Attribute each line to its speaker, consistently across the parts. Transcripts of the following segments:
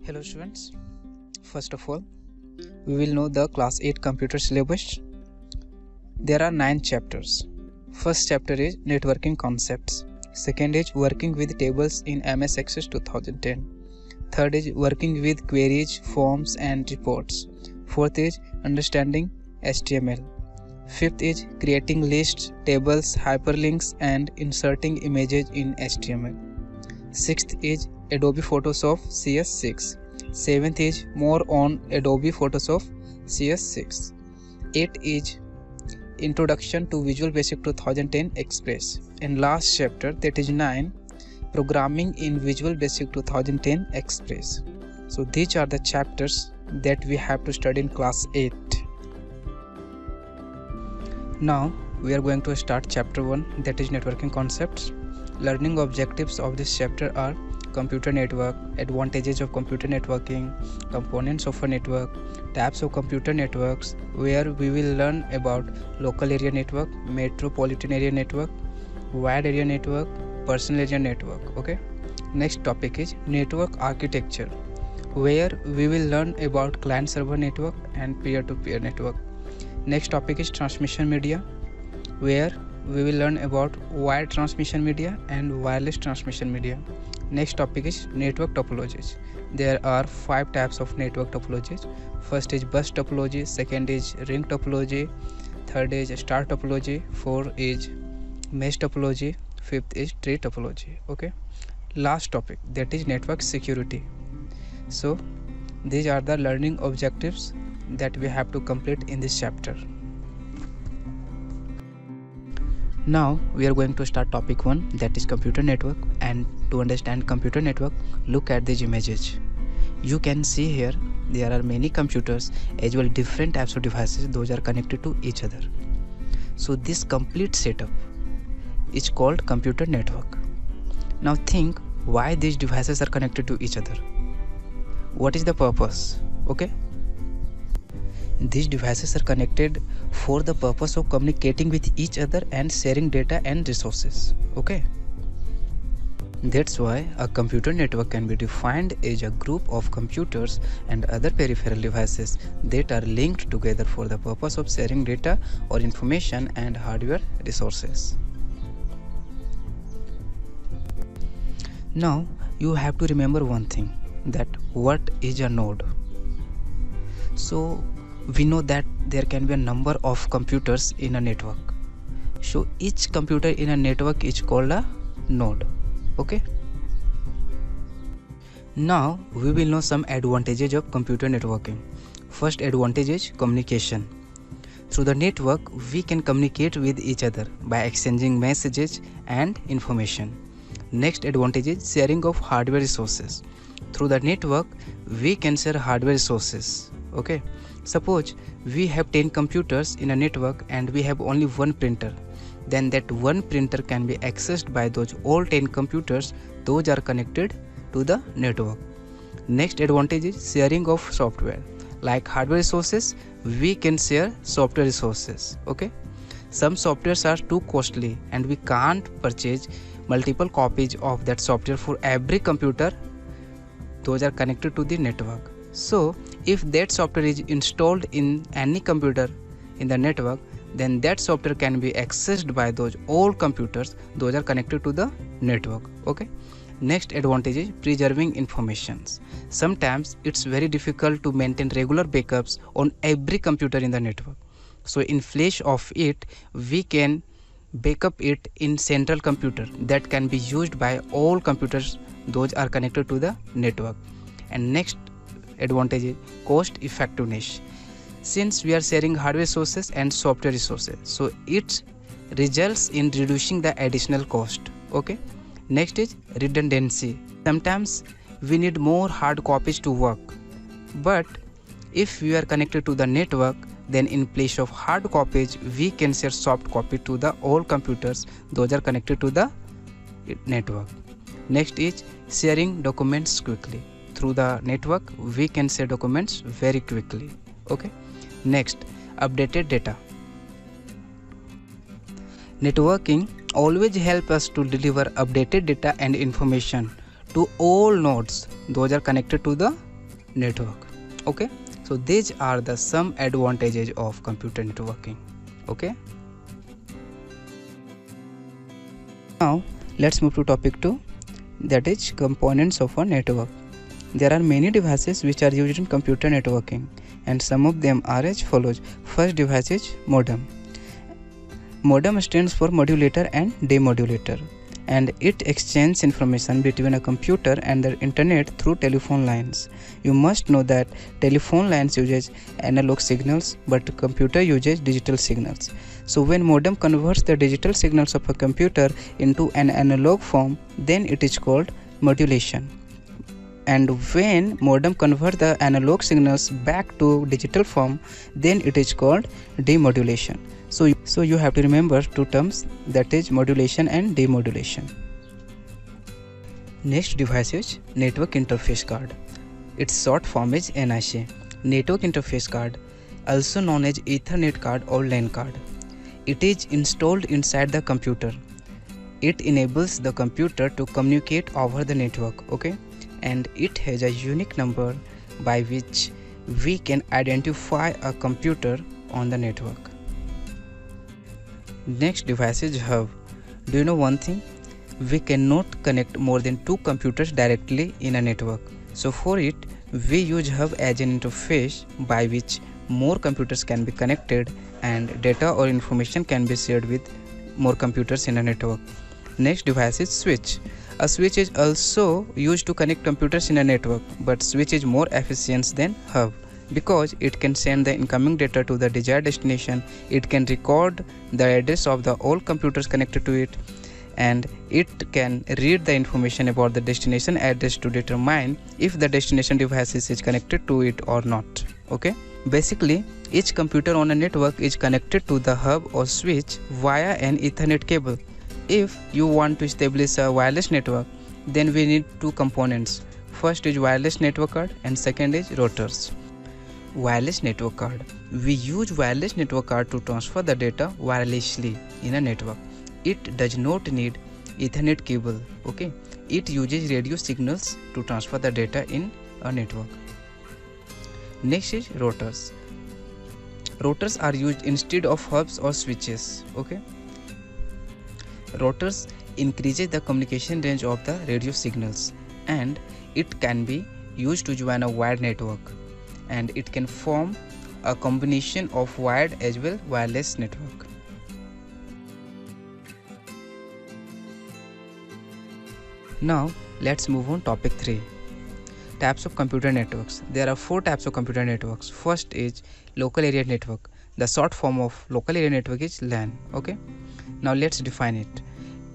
Speaker 1: Hello students, first of all, we will know the class 8 computer syllabus. There are 9 chapters. First chapter is networking concepts. Second is working with tables in MS Access 2010. Third is working with queries, forms and reports. Fourth is understanding HTML. Fifth is creating lists, tables, hyperlinks and inserting images in HTML. Sixth is Adobe Photoshop CS6. Seventh is more on Adobe Photoshop CS6. 8 is Introduction to Visual Basic 2010 Express. And last chapter, that is 9, Programming in Visual Basic 2010 Express. So these are the chapters that we have to study in class 8. Now we are going to start chapter 1, that is networking concepts. Learning objectives of this chapter are computer network, advantages of computer networking, components of a network, types of computer networks, where we will learn about local area network, metropolitan area network, wide area network, personal area network. Okay. Next topic is network architecture, where we will learn about client server network and peer-to-peer network. Next topic is transmission media, where we will learn about wired transmission media and wireless transmission media. Next topic is network topologies. There are 5 types of network topologies. First is bus topology, second is ring topology, third is star topology, fourth is mesh topology, fifth is tree topology. Okay. Last topic, that is network security. So these are the learning objectives that we have to complete in this chapter. Now we are going to start topic 1, that is computer network. And to understand computer network, look at these images. You can see here there are many computers as well different types of devices, those are connected to each other. So this complete setup is called computer network. Now think why these devices are connected to each other. What is the purpose? Okay. These devices are connected for the purpose of communicating with each other and sharing data and resources. Okay. That's why a computer network can be defined as a group of computers and other peripheral devices that are linked together for the purpose of sharing data or information and hardware resources. Now you have to remember one thing, that what is a node. So we know that there can be a number of computers in a network. So each computer in a network is called a node. Okay. Now we will know some advantages of computer networking. First advantage is communication. Through the network we can communicate with each other by exchanging messages and information. Next advantage is sharing of hardware resources. Through the network we can share hardware resources. Okay. Suppose we have 10 computers in a network and we have only one printer. Then that one printer can be accessed by those all 10 computers, those are connected to the network. Next advantage is sharing of software. Like hardware resources, we can share software resources. Okay. Some softwares are too costly and we can't purchase multiple copies of that software for every computer. Those are connected to the network. So if that software is installed in any computer in the network, then that software can be accessed by those all computers, those are connected to the network. Okay. Next advantage is preserving informations. Sometimes it's very difficult to maintain regular backups on every computer in the network. So in place of it, we can backup it in central computer that can be used by all computers, those are connected to the network. And next advantage is cost effectiveness. Since we are sharing hardware resources and software resources, so it results in reducing the additional cost. Okay. Next is redundancy. Sometimes we need more hard copies to work, but if we are connected to the network, then in place of hard copies we can share soft copy to the all computers, those are connected to the network. Next is sharing documents quickly. Through the network we can share documents very quickly. Okay. Next, updated data. Networking always helps us to deliver updated data and information to all nodes, those are connected to the network. Okay, so these are the some advantages of computer networking. Okay, now let's move to topic 2, that is components of a network. There are many devices which are used in computer networking, and some of them are as follows. First device is modem. Modem stands for modulator and demodulator, and it exchanges information between a computer and the internet through telephone lines. You must know that telephone lines uses analog signals, but computer uses digital signals. So when modem converts the digital signals of a computer into an analog form, then it is called modulation. And when modem converts the analog signals back to digital form, then it is called demodulation. So you have to remember two terms, that is modulation and demodulation. Next device is network interface card. Its short form is NIC. Network interface card, also known as Ethernet card or LAN card. It is installed inside the computer. It enables the computer to communicate over the network, okay? And it has a unique number by which we can identify a computer on the network. Next device is hub. Do you know one thing? We cannot connect more than 2 computers directly in a network. So for it, we use hub as an interface by which more computers can be connected and data or information can be shared with more computers in a network. Next device is switch. A switch is also used to connect computers in a network, but switch is more efficient than hub because it can send the incoming data to the desired destination. It can record the address of the all computers connected to it, and it can read the information about the destination address to determine if the destination device is connected to it or not. Okay, basically each computer on a network is connected to the hub or switch via an Ethernet cable. If you want to establish a wireless network, then we need 2 components. First is wireless network card and second is routers. Wireless network card. We use wireless network card to transfer the data wirelessly in a network. It does not need Ethernet cable, okay? It uses radio signals to transfer the data in a network. Next is routers. Routers are used instead of hubs or switches, okay? Routers increases the communication range of the radio signals, and it can be used to join a wired network, and it can form a combination of wired as well wireless network. Now let's move on topic 3. Types of computer networks. There are 4 types of computer networks. First is local area network. The short form of local area network is LAN, okay? Now let's define it.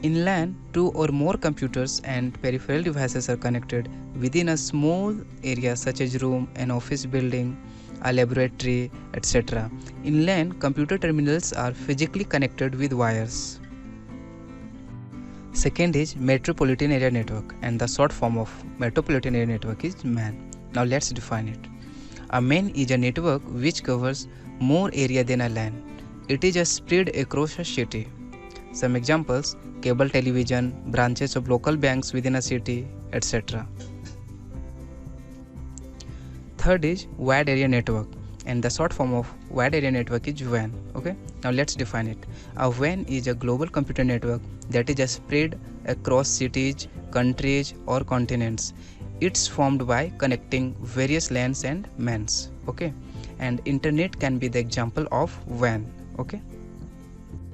Speaker 1: In LAN, 2 or more computers and peripheral devices are connected within a small area such as room, an office building, a laboratory, etc. In LAN, computer terminals are physically connected with wires. Second is metropolitan area network, and the short form of metropolitan area network is MAN. Now let's define it. A MAN is a network which covers more area than a LAN. It is spread across a city. Some examples: cable television, branches of local banks within a city, etc. Third is wide area network, and the short form of wide area network is WAN. Okay, now let's define it. A WAN is a global computer network that is spread across cities, countries, or continents. It's formed by connecting various LANs and MANs. Okay, and internet can be the example of WAN. Okay.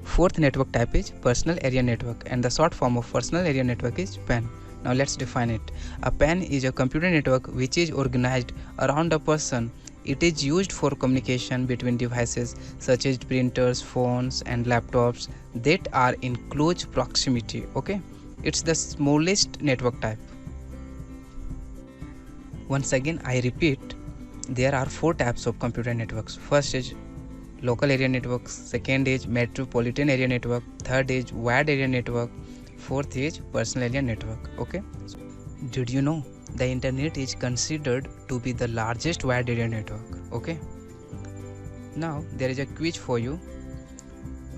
Speaker 1: Fourth network type is personal area network, and the short form of personal area network is PAN. Now let's define it. A PAN is a computer network which is organized around a person. It is used for communication between devices such as printers, phones, and laptops that are in close proximity. Okay, it's the smallest network type. Once again, I repeat, there are 4 types of computer networks. First is local area network, second is metropolitan area network, third is wide area network, fourth is personal area network. Okay, did you know the internet is considered to be the largest wide area network? Okay, now there is a quiz for you.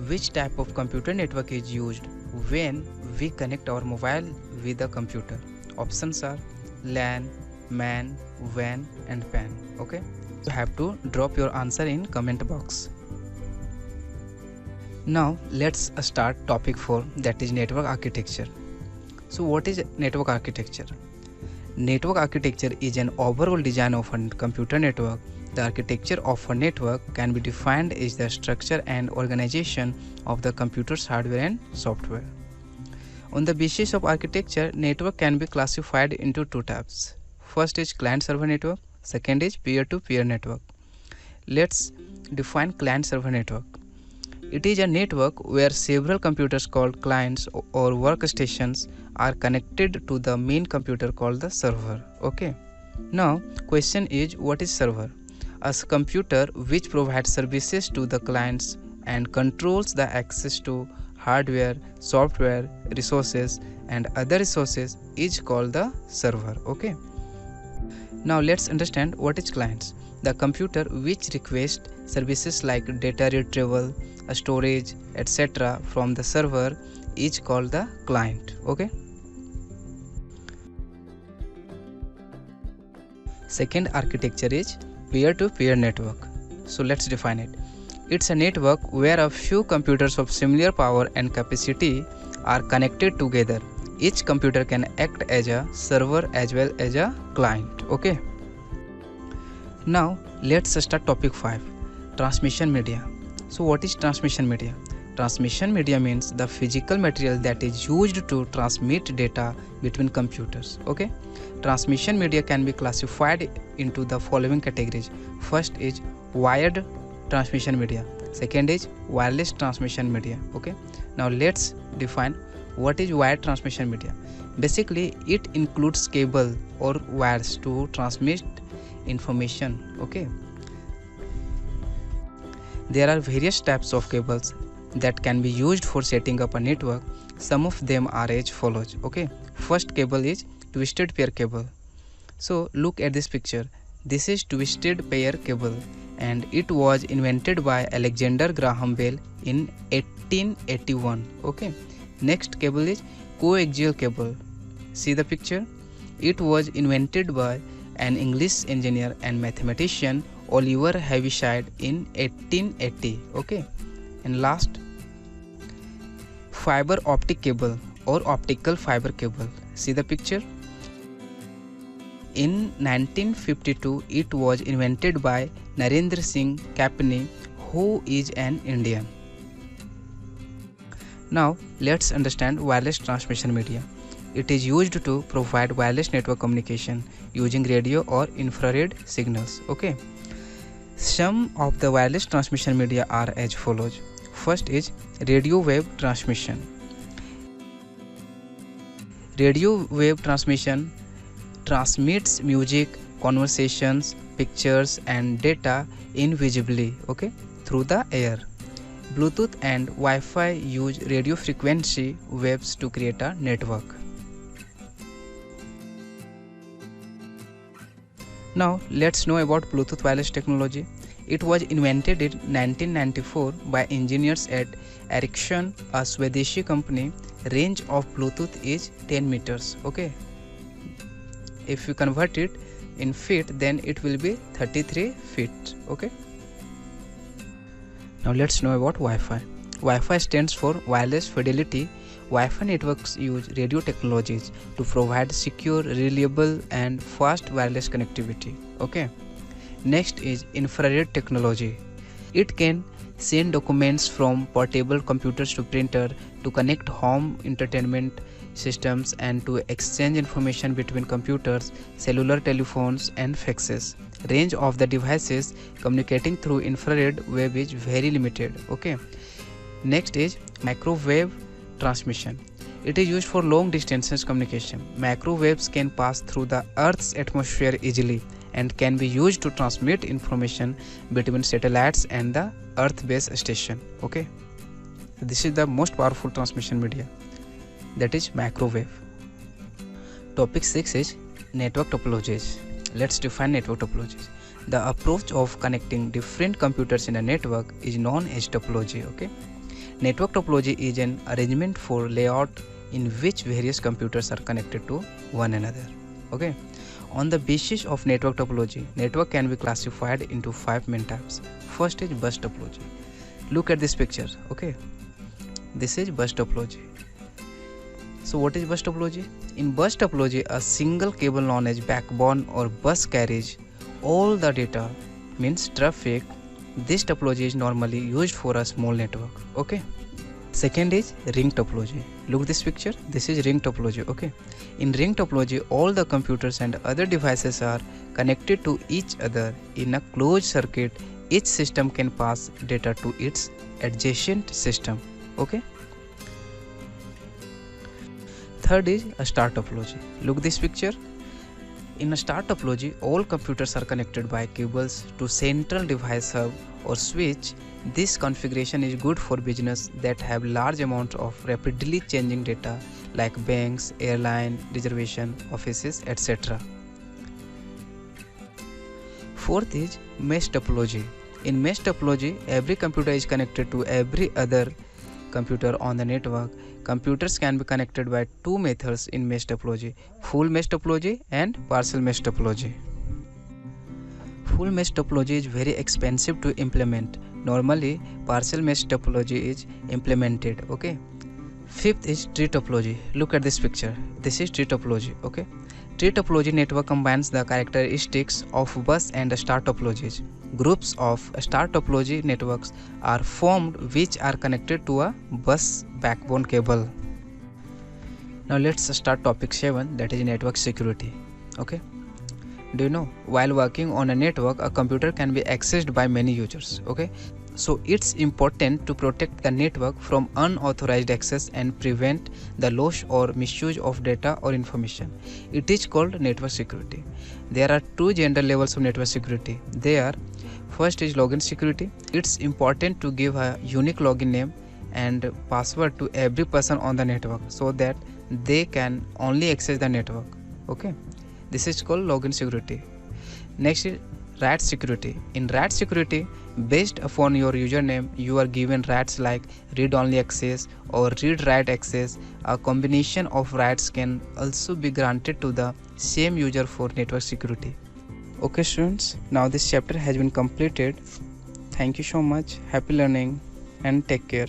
Speaker 1: Which type of computer network is used when we connect our mobile with a computer? Options are LAN, man, van and pan. Okay, you have to drop your answer in comment box. Now let's start topic 4, that is network architecture. So what is network architecture? Network architecture is an overall design of a computer network. The architecture of a network can be defined as the structure and organization of the computer's hardware and software. On the basis of architecture, network can be classified into two types. First is client-server network, second is peer-to-peer network. Let's define client-server network. It is a network where several computers called clients or workstations are connected to the main computer called the server. Okay. Now, question is, what is server? A computer which provides services to the clients and controls the access to hardware, software, resources and other resources is called the server. Okay. Now let's understand what is clients. The computer which requests services like data retrieval, storage, etc. from the server is called the client. Okay. Second architecture is peer-to-peer network. So let's define it. It's a network where a few computers of similar power and capacity are connected together. Each computer can act as a server as well as a client. Okay. Now let's start topic 5, transmission media. So what is transmission media? Transmission media means the physical material that is used to transmit data between computers. Okay. Transmission media can be classified into the following categories. First is wired transmission media. Second is wireless transmission media. Okay. Now let's define what is wired transmission media. Basically, it includes cable or wires to transmit information. Okay. There are various types of cables that can be used for setting up a network. Some of them are as follows. Okay. First cable is twisted pair cable. So look at this picture. This is twisted pair cable and it was invented by Alexander Graham Bell in 1881. Okay. Next cable is coaxial cable. See the picture? It was invented by an English engineer and mathematician Oliver Heaviside in 1880. Okay. And last, fiber optic cable or optical fiber cable. See the picture? In 1952, it was invented by Narendra Singh Kapni, who is an Indian. Now let's understand wireless transmission media. It is used to provide wireless network communication using radio or infrared signals. Okay. Some of the wireless transmission media are as follows. First is radio wave transmission. Radio wave transmission transmits music, conversations, pictures and data invisibly, okay, through the air. Bluetooth and Wi-Fi use radio frequency waves to create a network. Now let's know about Bluetooth wireless technology. It was invented in 1994 by engineers at Ericsson, a Swedish company. Range of Bluetooth is 10 meters. Okay. If you convert it in feet, then it will be 33 feet. Okay. Now let's know about Wi-Fi. Wi-Fi stands for wireless fidelity. Wi-Fi networks use radio technologies to provide secure, reliable and fast wireless connectivity. Okay. Next is infrared technology. It can send documents from portable computers to printer, to connect home entertainment systems and to exchange information between computers, cellular telephones and faxes. Range of the devices communicating through infrared wave is very limited. Okay. Next is microwave transmission. It is used for long distance communication. Microwaves can pass through the Earth's atmosphere easily and can be used to transmit information between satellites and the Earth base station. Okay. This is the most powerful transmission media, that is microwave. Topic 6 is network topologies. Let's define network topologies. The approach of connecting different computers in a network is known as topology. Okay. Network topology is an arrangement for layout in which various computers are connected to one another. Okay. On the basis of network topology, network can be classified into 5 main types. First is bus topology. Look at this picture. Okay, this is bus topology. So what is bus topology? In bus topology, a single cable known as backbone or bus carries all the data, means traffic. This topology is normally used for a small network. Okay. Second is ring topology. Look this picture. This is ring topology. Okay. In ring topology, all the computers and other devices are connected to each other in a closed circuit. Each system can pass data to its adjacent system. Okay. Third is a star topology. Look this picture. In a star topology, all computers are connected by cables to central device hub or switch. This configuration is good for business that have large amounts of rapidly changing data like banks, airline, reservation, offices, etc. Fourth is mesh topology. In mesh topology, every computer is connected to every other computer on the network. Computers can be connected by two methods in mesh topology: full mesh topology and partial mesh topology. Full mesh topology is very expensive to implement. Normally, partial mesh topology is implemented. Okay. Fifth is tree topology. Look at this picture. This is tree topology. Okay. Tree topology network combines the characteristics of bus and star topologies. Groups of star topology networks are formed which are connected to a bus backbone cable. Now let's start topic 7, that is network security. Okay. Do you know, while working on a network, a computer can be accessed by many users. Okay. So it's important to protect the network from unauthorized access and prevent the loss or misuse of data or information. It is called network security. There are two general levels of network security. First is login security. It's important to give a unique login name and password to every person on the network so that they can only access the network. Okay, this is called login security. Next is RAT security. In RAT security, based upon your username, you are given RATs like read-only access or read-write access. A combination of RATs can also be granted to the same user for network security. Okay students, now this chapter has been completed. Thank you so much. Happy learning and take care.